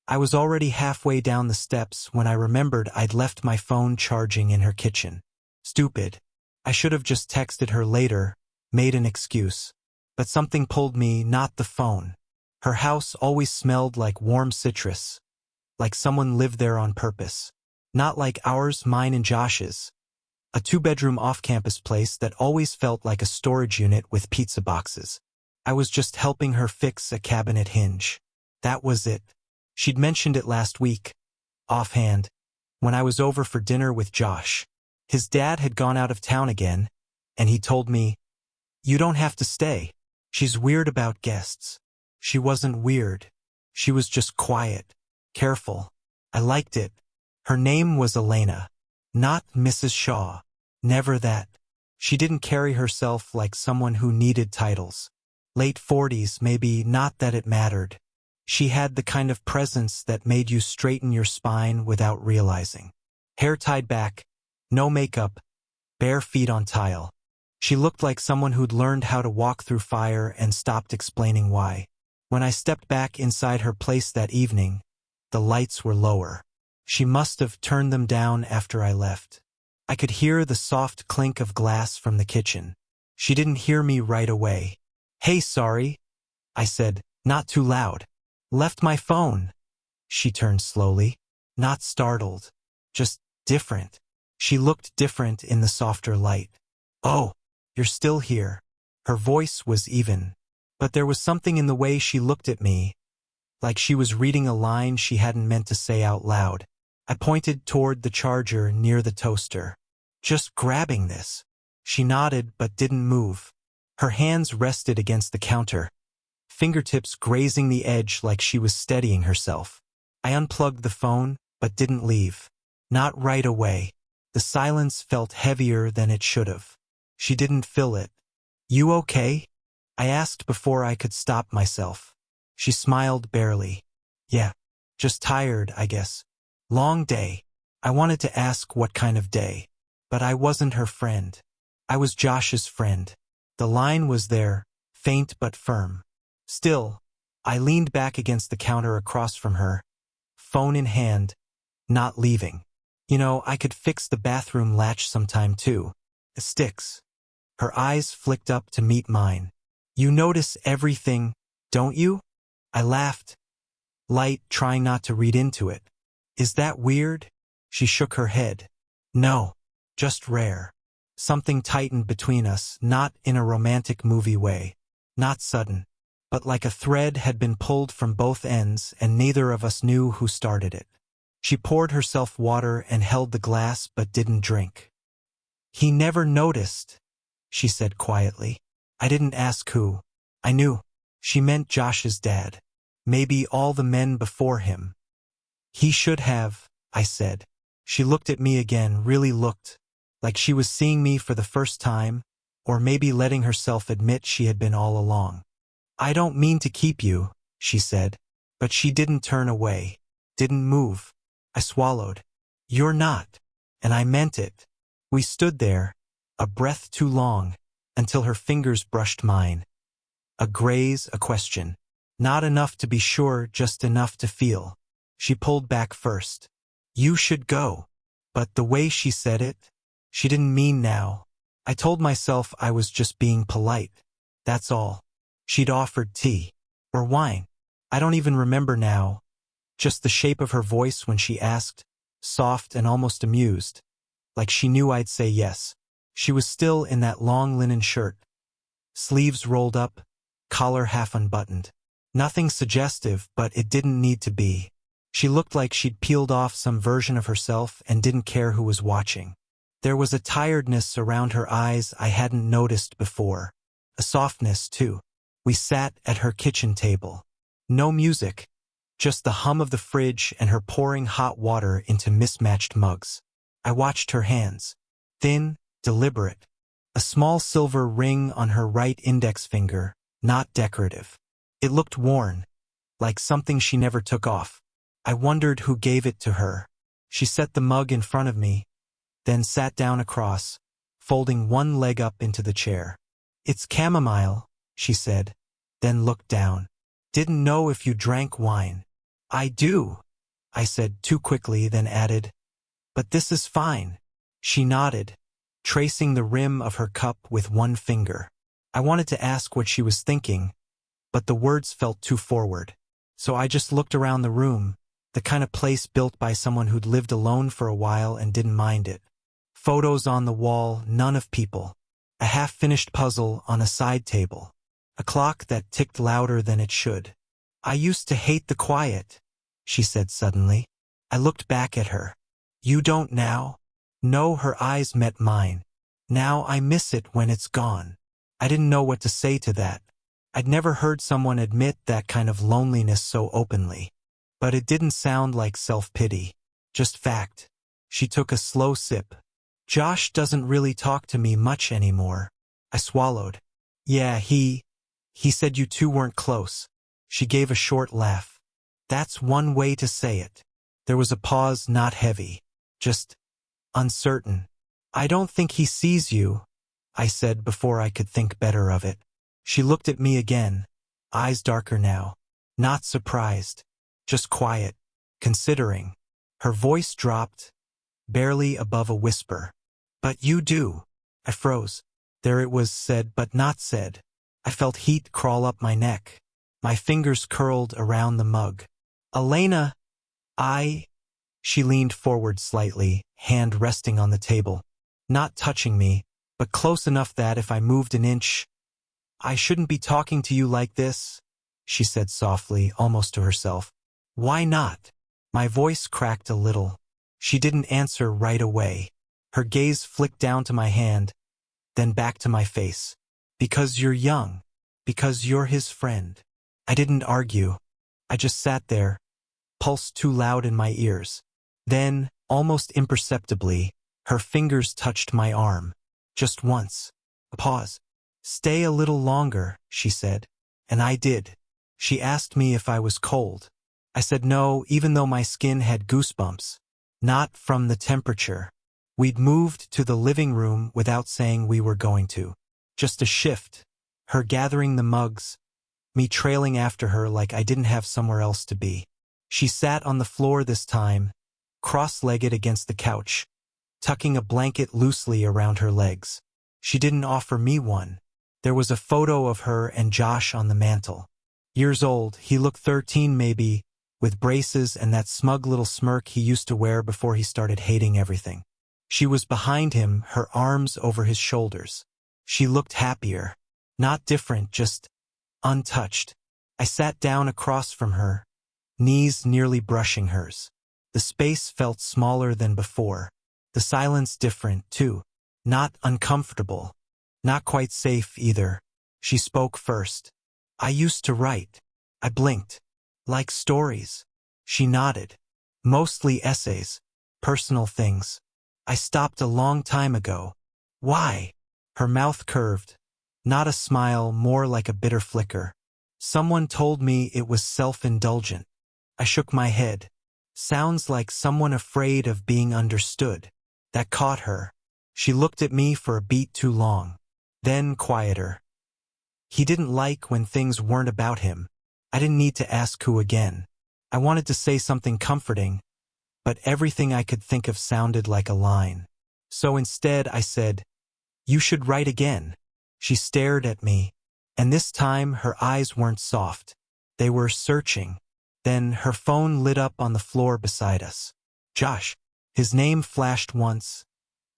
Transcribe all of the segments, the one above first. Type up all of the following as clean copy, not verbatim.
I was already halfway down the steps when I remembered I'd left my phone charging in her kitchen. Stupid. I should have just texted her later, made an excuse. But something pulled me, not the phone. Her house always smelled like warm citrus, like someone lived there on purpose. Not like ours, mine and Josh's. A two-bedroom off-campus place that always felt like a storage unit with pizza boxes. I was just helping her fix a cabinet hinge. That was it. She'd mentioned it last week, offhand, when I was over for dinner with Josh. His dad had gone out of town again, and he told me, "You don't have to stay. She's weird about guests." She wasn't weird. She was just quiet, careful. I liked it. Her name was Elena, not Mrs. Shaw. Never that. She didn't carry herself like someone who needed titles. Late 40s, maybe, not that it mattered. She had the kind of presence that made you straighten your spine without realizing. Hair tied back, no makeup, bare feet on tile. She looked like someone who'd learned how to walk through fire and stopped explaining why. When I stepped back inside her place that evening, the lights were lower. She must have turned them down after I left. I could hear the soft clink of glass from the kitchen. She didn't hear me right away. "Hey, sorry," I said, not too loud. "Left my phone." She turned slowly, not startled, just different. She looked different in the softer light. "Oh, you're still here." Her voice was even, but there was something in the way she looked at me, like she was reading a line she hadn't meant to say out loud. I pointed toward the charger near the toaster. "Just grabbing this." She nodded but didn't move. Her hands rested against the counter, fingertips grazing the edge like she was steadying herself. I unplugged the phone, but didn't leave. Not right away. The silence felt heavier than it should have. She didn't fill it. "You okay?" I asked before I could stop myself. She smiled barely. "Yeah, just tired, I guess. Long day." I wanted to ask what kind of day, but I wasn't her friend. I was Josh's friend. The line was there, faint but firm. Still, I leaned back against the counter across from her, phone in hand, not leaving. "You know, I could fix the bathroom latch sometime too. It sticks." Her eyes flicked up to meet mine. "You notice everything, don't you?" I laughed, light, trying not to read into it. "Is that weird?" She shook her head. "No, just rare." Something tightened between us, not in a romantic movie way. Not sudden, but like a thread had been pulled from both ends and neither of us knew who started it. She poured herself water and held the glass but didn't drink. "He never noticed," she said quietly. I didn't ask who. I knew. She meant Josh's dad. Maybe all the men before him. "He should have," I said. She looked at me again, really looked, like she was seeing me for the first time, or maybe letting herself admit she had been all along. "I don't mean to keep you," she said, but she didn't turn away, didn't move. I swallowed. "You're not." And I meant it. We stood there, a breath too long, until her fingers brushed mine. A graze, a question. Not enough to be sure, just enough to feel. She pulled back first. "You should go." But the way she said it, she didn't mean now. I told myself I was just being polite. That's all. She'd offered tea. Or wine. I don't even remember now. Just the shape of her voice when she asked, soft and almost amused. Like she knew I'd say yes. She was still in that long linen shirt. Sleeves rolled up, collar half unbuttoned. Nothing suggestive, but it didn't need to be. She looked like she'd peeled off some version of herself and didn't care who was watching. There was a tiredness around her eyes I hadn't noticed before. A softness, too. We sat at her kitchen table. No music, just the hum of the fridge and her pouring hot water into mismatched mugs. I watched her hands. Thin, deliberate. A small silver ring on her right index finger, not decorative. It looked worn, like something she never took off. I wondered who gave it to her. She set the mug in front of me, then sat down across, folding one leg up into the chair. "It's chamomile," she said, then looked down. "Didn't know if you drank wine." I do, I said too quickly, then added, but this is fine. She nodded, tracing the rim of her cup with one finger. I wanted to ask what she was thinking, but the words felt too forward. So I just looked around the room, the kind of place built by someone who'd lived alone for a while and didn't mind it. Photos on the wall, none of people. A half-finished puzzle on a side table. A clock that ticked louder than it should. I used to hate the quiet, she said suddenly. I looked back at her. You don't now? No, her eyes met mine. Now I miss it when it's gone. I didn't know what to say to that. I'd never heard someone admit that kind of loneliness so openly. But it didn't sound like self-pity. Just fact. She took a slow sip. Josh doesn't really talk to me much anymore. I swallowed. Yeah, he said you two weren't close. She gave a short laugh. That's one way to say it. There was a pause, not heavy. Just uncertain. I don't think he sees you, I said before I could think better of it. She looked at me again, eyes darker now. Not surprised. Just quiet. Considering. Her voice dropped, barely above a whisper. But you do. I froze. There it was, said but not said. I felt heat crawl up my neck. My fingers curled around the mug. Elena, She leaned forward slightly, hand resting on the table. Not touching me, but close enough that if I moved an inch, I shouldn't be talking to you like this, she said softly, almost to herself. Why not? My voice cracked a little. She didn't answer right away. Her gaze flicked down to my hand, then back to my face. Because you're young. Because you're his friend. I didn't argue. I just sat there, pulse too loud in my ears. Then, almost imperceptibly, her fingers touched my arm. Just once. A pause. Stay a little longer, she said. And I did. She asked me if I was cold. I said no, even though my skin had goosebumps. Not from the temperature. We'd moved to the living room without saying we were going to. Just a shift. Her gathering the mugs, me trailing after her like I didn't have somewhere else to be. She sat on the floor this time, cross-legged against the couch, tucking a blanket loosely around her legs. She didn't offer me one. There was a photo of her and Josh on the mantel. Years old, he looked 13 maybe, with braces and that smug little smirk he used to wear before he started hating everything. She was behind him, her arms over his shoulders. She looked happier. Not different, just untouched. I sat down across from her, knees nearly brushing hers. The space felt smaller than before. The silence different, too. Not uncomfortable. Not quite safe, either. She spoke first. I used to write. I blinked. Like stories. She nodded. Mostly essays. Personal things. I stopped a long time ago. Why? Her mouth curved. Not a smile, more like a bitter flicker. Someone told me it was self-indulgent. I shook my head. Sounds like someone afraid of being understood. That caught her. She looked at me for a beat too long. Then quieter. He didn't like when things weren't about him. I didn't need to ask who again. I wanted to say something comforting, but everything I could think of sounded like a line. So instead I said, "You should write again." She stared at me, and this time her eyes weren't soft. They were searching. Then her phone lit up on the floor beside us. Josh. His name flashed once,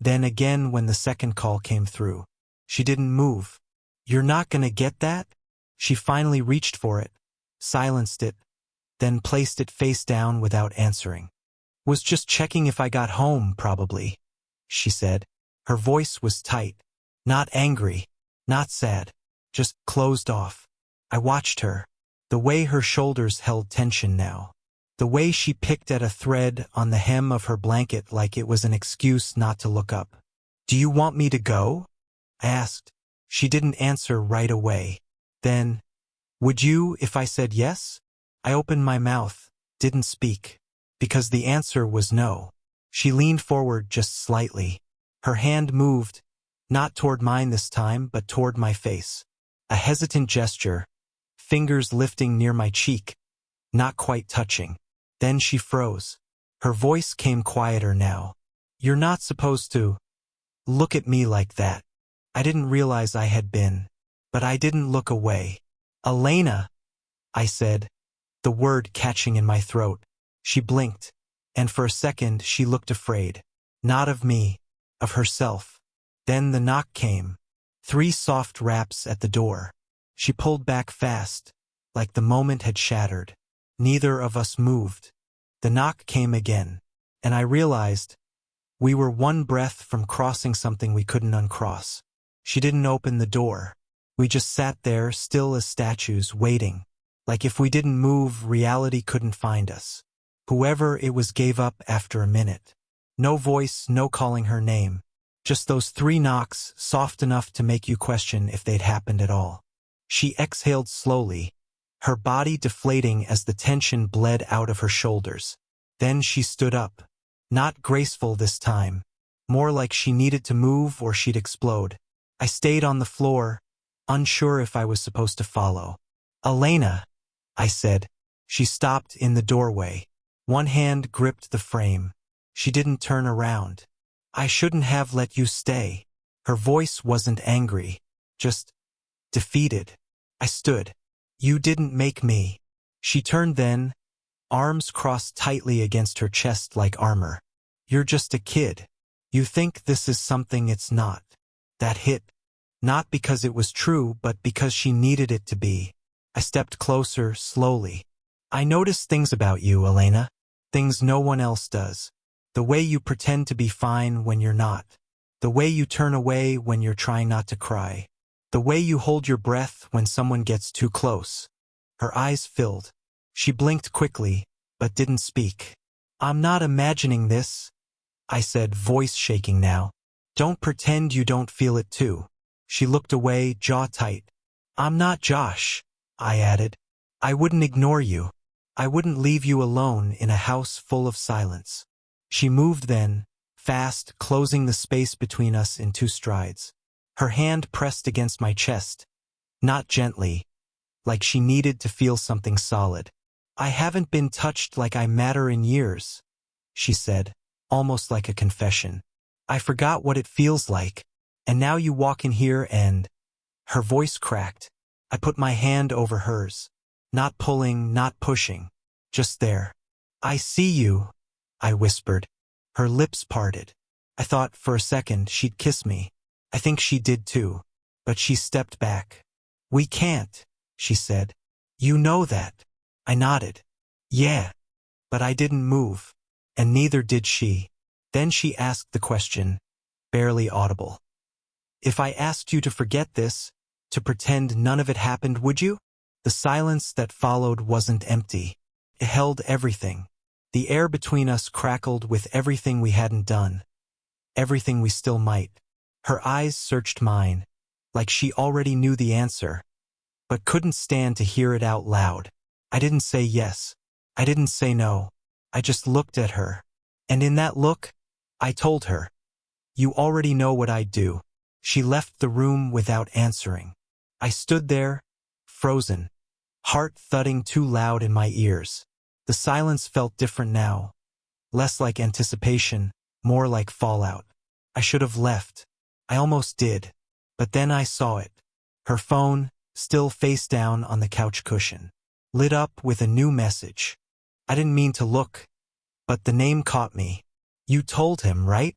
then again when the second call came through. She didn't move. You're not gonna get that? She finally reached for it, silenced it, then placed it face down without answering. Was just checking if I got home, probably, she said. Her voice was tight. Not angry, not sad, just closed off. I watched her. The way her shoulders held tension now. The way she picked at a thread on the hem of her blanket like it was an excuse not to look up. Do you want me to go? I asked. She didn't answer right away. Then, would you if I said yes? I opened my mouth, didn't speak, because the answer was no. She leaned forward just slightly. Her hand moved, not toward mine this time, but toward my face. A hesitant gesture, fingers lifting near my cheek, not quite touching. Then she froze. Her voice came quieter now. "You're not supposed to look at me like that." I didn't realize I had been. But I didn't look away. "Elena," I said, the word catching in my throat. She blinked, and for a second she looked afraid. Not of me, of herself. Then the knock came. 3 soft raps at the door. She pulled back fast, like the moment had shattered. Neither of us moved. The knock came again, and I realized we were one breath from crossing something we couldn't uncross. She didn't open the door. We just sat there, still as statues, waiting. Like if we didn't move, reality couldn't find us. Whoever it was gave up after a minute. No voice, no calling her name. Just those 3 knocks, soft enough to make you question if they'd happened at all. She exhaled slowly, her body deflating as the tension bled out of her shoulders. Then she stood up. Not graceful this time. More like she needed to move or she'd explode. I stayed on the floor, unsure if I was supposed to follow. "Elena," I said. She stopped in the doorway. One hand gripped the frame. She didn't turn around. "I shouldn't have let you stay." Her voice wasn't angry, just defeated. I stood. "You didn't make me." She turned then, arms crossed tightly against her chest like armor. "You're just a kid. You think this is something it's not." That hit. Not because it was true, but because she needed it to be. I stepped closer, slowly. "I notice things about you, Elena. Things no one else does. The way you pretend to be fine when you're not. The way you turn away when you're trying not to cry. The way you hold your breath when someone gets too close." Her eyes filled. She blinked quickly, but didn't speak. "I'm not imagining this," I said, voice shaking now. "Don't pretend you don't feel it too." She looked away, jaw tight. "I'm not Josh," I added. "I wouldn't ignore you. I wouldn't leave you alone in a house full of silence." She moved then, fast, closing the space between us in 2 strides. Her hand pressed against my chest, not gently, like she needed to feel something solid. "I haven't been touched like I matter in years," she said, almost like a confession. "I forgot what it feels like, and now you walk in here and—" Her voice cracked. I put my hand over hers. Not pulling, not pushing. Just there. "I see you," I whispered. Her lips parted. I thought for a second she'd kiss me. I think she did too. But she stepped back. "We can't," she said. "You know that." I nodded. "Yeah." But I didn't move. And neither did she. Then she asked the question, barely audible. "If I asked you to forget this, to pretend none of it happened, would you?" The silence that followed wasn't empty. It held everything. The air between us crackled with everything we hadn't done. Everything we still might. Her eyes searched mine, like she already knew the answer, but couldn't stand to hear it out loud. I didn't say yes. I didn't say no. I just looked at her. And in that look, I told her, "You already know what I'd do." She left the room without answering. I stood there, frozen, heart thudding too loud in my ears. The silence felt different now. Less like anticipation, more like fallout. I should have left. I almost did. But then I saw it. Her phone, still face down on the couch cushion, lit up with a new message. I didn't mean to look, but the name caught me. "You told him, right?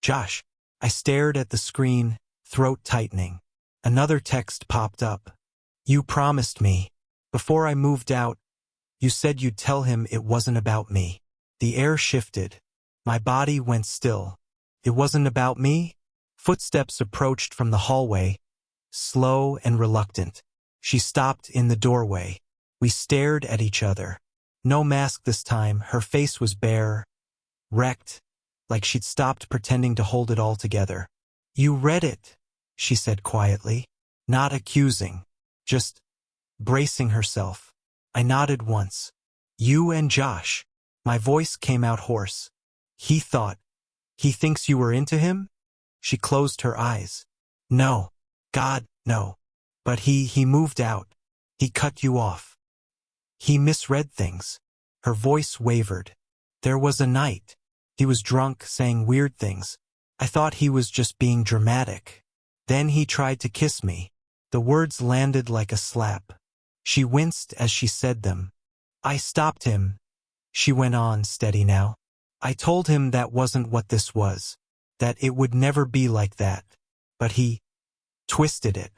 Josh." I stared at the screen, throat tightening. Another text popped up. "You promised me. Before I moved out, you said you'd tell him it wasn't about me." The air shifted. My body went still. It wasn't about me? Footsteps approached from the hallway, slow and reluctant. She stopped in the doorway. We stared at each other. No mask this time, her face was bare, wrecked, like she'd stopped pretending to hold it all together. "You read it," she said quietly, not accusing, just bracing herself. I nodded once. "You and Josh." My voice came out hoarse. He thinks you were into him?" She closed her eyes. "No. God, no. But he moved out. He cut you off. He misread things." Her voice wavered. There was a night. He was drunk, saying weird things. I thought he was just being dramatic. Then he tried to kiss me. The words landed like a slap. She winced as she said them. I stopped him. She went on, steady now. I told him that wasn't what this was. That it would never be like that. But he twisted it.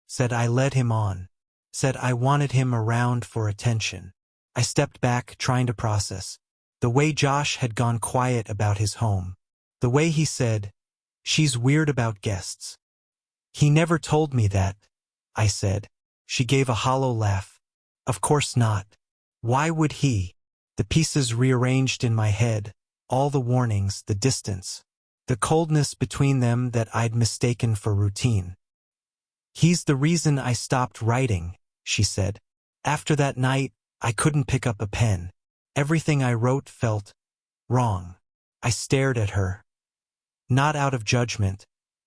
Said I led him on. Said I wanted him around for attention. I stepped back, trying to process. The way Josh had gone quiet about his home. The way he said, "She's weird about guests." He never told me that, I said. She gave a hollow laugh. Of course not. Why would he? The pieces rearranged in my head, all the warnings, the distance, the coldness between them that I'd mistaken for routine. He's the reason I stopped writing, she said. After that night, I couldn't pick up a pen. Everything I wrote felt wrong. I stared at her. Not out of judgment,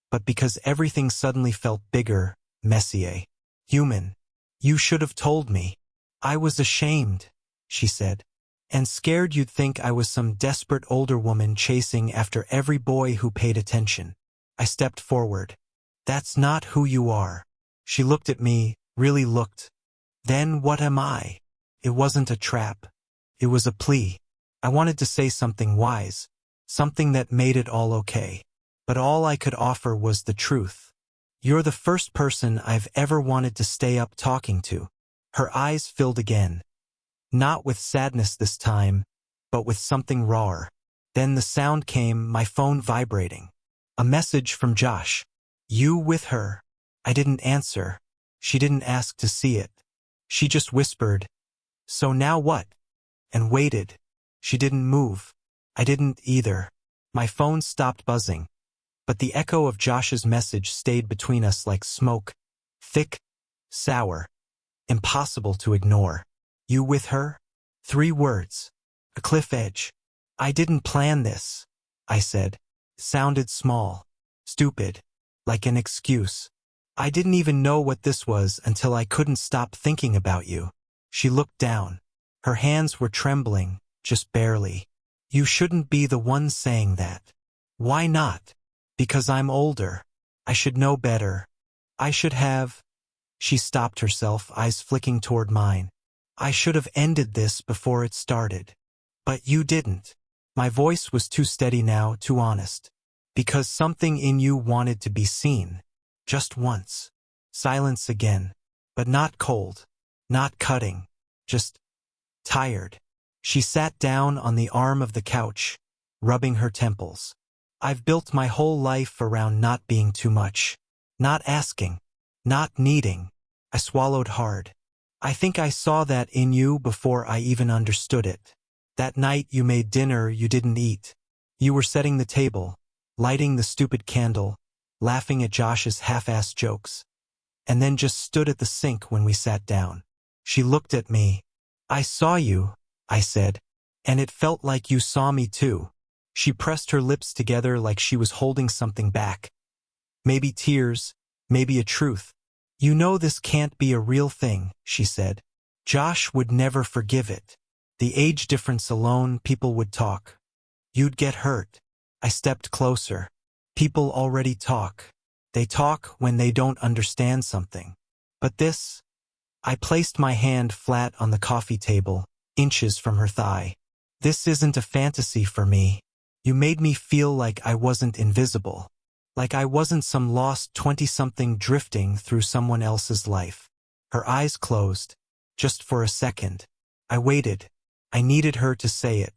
but because everything suddenly felt bigger, messier, human. You should have told me. I was ashamed, she said, and scared you'd think I was some desperate older woman chasing after every boy who paid attention. I stepped forward. That's not who you are. She looked at me, really looked. Then what am I? It wasn't a trap. It was a plea. I wanted to say something wise, something that made it all okay. But all I could offer was the truth. You're the first person I've ever wanted to stay up talking to. Her eyes filled again. Not with sadness this time, but with something rawer. Then the sound came, my phone vibrating. A message from Josh. You with her? I didn't answer. She didn't ask to see it. She just whispered, "So now what?" And waited. She didn't move. I didn't either. My phone stopped buzzing. But the echo of Josh's message stayed between us like smoke. Thick, sour, impossible to ignore. You with her? 3 words. A cliff edge. I didn't plan this, I said. Sounded small. Stupid. Like an excuse. I didn't even know what this was until I couldn't stop thinking about you. She looked down. Her hands were trembling, just barely. You shouldn't be the one saying that. Why not? Because I'm older. I should know better. I should have... She stopped herself, eyes flicking toward mine. I should have ended this before it started. But you didn't. My voice was too steady now, too honest. Because something in you wanted to be seen. Just once. Silence again. But not cold. Not cutting. Just tired. She sat down on the arm of the couch, rubbing her temples. I've built my whole life around not being too much. Not asking. Not needing. I swallowed hard. I think I saw that in you before I even understood it. That night you made dinner you didn't eat. You were setting the table, lighting the stupid candle, laughing at Josh's half-assed jokes. And then just stood at the sink when we sat down. She looked at me. I saw you, I said. And it felt like you saw me too. She pressed her lips together like she was holding something back. Maybe tears, maybe a truth. You know this can't be a real thing, she said. Josh would never forgive it. The age difference alone, people would talk. You'd get hurt. I stepped closer. People already talk. They talk when they don't understand something. But this... I placed my hand flat on the coffee table, inches from her thigh. This isn't a fantasy for me. You made me feel like I wasn't invisible. Like I wasn't some lost 20-something drifting through someone else's life. Her eyes closed. Just for a second. I waited. I needed her to say it.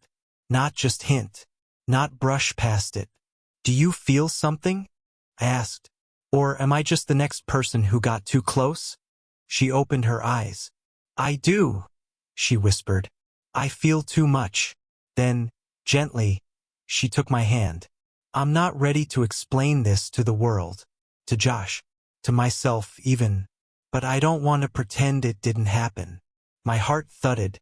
Not just hint. Not brush past it. Do you feel something? I asked. Or am I just the next person who got too close? She opened her eyes. I do, she whispered. I feel too much. Then, gently, she took my hand. I'm not ready to explain this to the world, to Josh, to myself even, but I don't want to pretend it didn't happen. My heart thudded,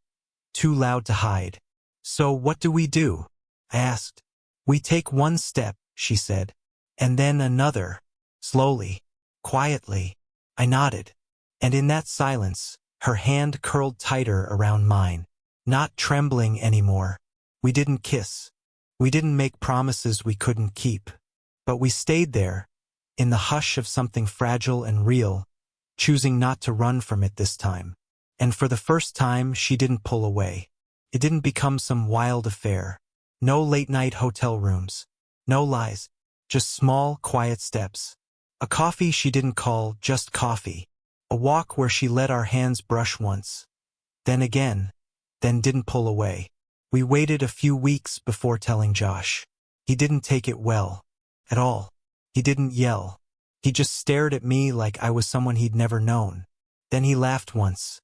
too loud to hide. So what do we do? I asked. We take one step, she said, and then another, slowly, quietly. I nodded, and in that silence, her hand curled tighter around mine. Not trembling anymore. We didn't kiss. We didn't make promises we couldn't keep. But we stayed there, in the hush of something fragile and real, choosing not to run from it this time. And for the first time, she didn't pull away. It didn't become some wild affair. No late-night hotel rooms. No lies. Just small, quiet steps. A coffee she didn't call just coffee. A walk where she let our hands brush once. Then again. Then didn't pull away. We waited a few weeks before telling Josh. He didn't take it well. At all. He didn't yell. He just stared at me like I was someone he'd never known. Then he laughed once.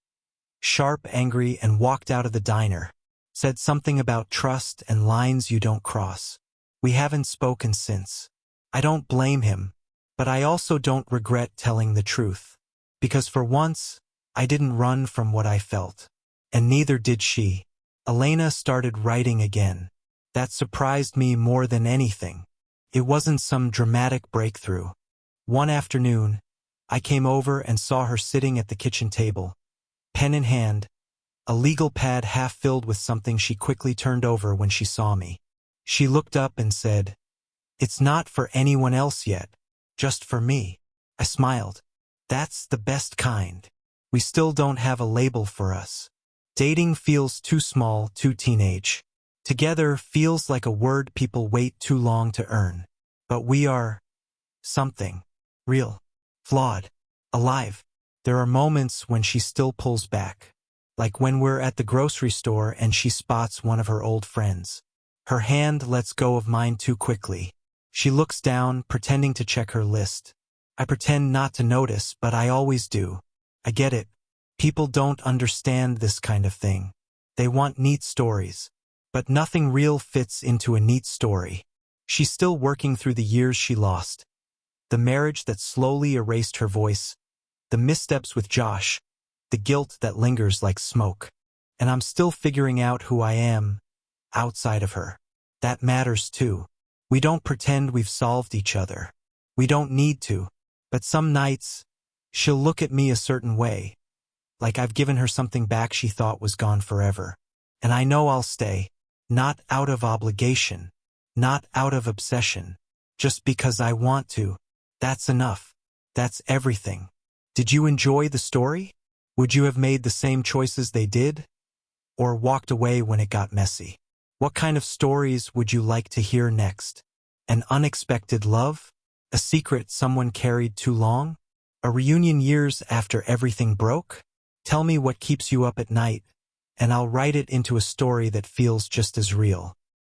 Sharp, angry, and walked out of the diner. Said something about trust and lines you don't cross. We haven't spoken since. I don't blame him, but I also don't regret telling the truth. Because for once, I didn't run from what I felt. And neither did she. Elena started writing again. That surprised me more than anything. It wasn't some dramatic breakthrough. One afternoon, I came over and saw her sitting at the kitchen table, pen in hand, a legal pad half filled with something she quickly turned over when she saw me. She looked up and said, "It's not for anyone else yet, just for me." I smiled. That's the best kind. We still don't have a label for us. Dating feels too small, too teenage. Together feels like a word people wait too long to earn. But we are something. Real. Flawed. Alive. There are moments when she still pulls back. Like when we're at the grocery store and she spots one of her old friends. Her hand lets go of mine too quickly. She looks down, pretending to check her list. I pretend not to notice, but I always do. I get it. People don't understand this kind of thing. They want neat stories. But nothing real fits into a neat story. She's still working through the years she lost. The marriage that slowly erased her voice. The missteps with Josh. The guilt that lingers like smoke. And I'm still figuring out who I am outside of her. That matters too. We don't pretend we've solved each other. We don't need to. But some nights, she'll look at me a certain way. Like I've given her something back she thought was gone forever. And I know I'll stay. Not out of obligation. Not out of obsession. Just because I want to. That's enough. That's everything. Did you enjoy the story? Would you have made the same choices they did? Or walked away when it got messy? What kind of stories would you like to hear next? An unexpected love? A secret someone carried too long? A reunion years after everything broke? Tell me what keeps you up at night, and I'll write it into a story that feels just as real.